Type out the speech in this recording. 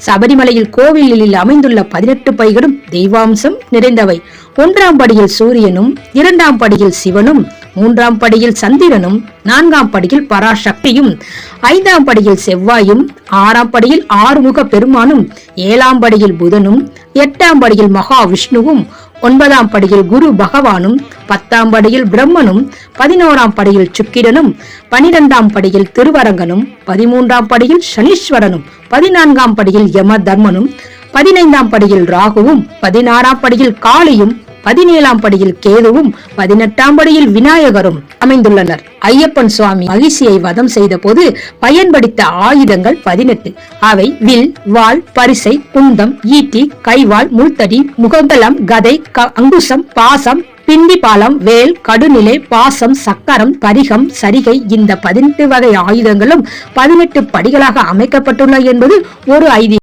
சபரிமலையில் கோவிலில் அமைந்துள்ள 18 பைகளும் தெய்வாம்சம் நிறைந்தவை. 1ஆம் படியில் சூரியனும், 2ஆம் படியில் சிவனும், 3ஆம் படியில் சந்திரனும், 4ஆம் படியில் பராசக்தியும், 5ஆம் படியில் செவ்வாயும், 6ஆம் படியில் ஆறுமுக பெருமானும், 7ஆம் படியில் புதனும், 8ஆம் படியில் மகாவிஷ்ணுவும், 9ஆம் படியில் குரு பகவானும், 10ஆம் படியில் பிரம்மனும், 11ஆம் படியில் சுக்கிரனும், 12ஆம் படியில் திருவரங்கனும், 13ஆம் படியில் சனீஸ்வரனும், 14ஆம் படியில் யம தர்மனும், 15ஆம் படியில் ராகுவும், 16ஆம் படியில் காளியும், 17ஆம் படியில் கேதுவும், 18ஆம் படியில் விநாயகரும் அமைந்துள்ளனர். ஐயப்பன் சுவாமி மகிழ்ச்சியை வதம் செய்த போது பயன்படுத்த ஆயுதங்கள் 18. அவை வில், வாள், பரிசை, குந்தம், ஈட்டி, கைவாள், முள்தடி, முகந்தலம், கதை, அங்குசம், பாசம், பிண்டி பாலம், வேல், கடுநிலை, பாசம், சக்கரம், பரிகம், சரிகை. இந்த 18 வகை ஆயுதங்களும் 18 படிகளாக அமைக்கப்பட்டுள்ள என்பது ஒரு ஐதீகம்.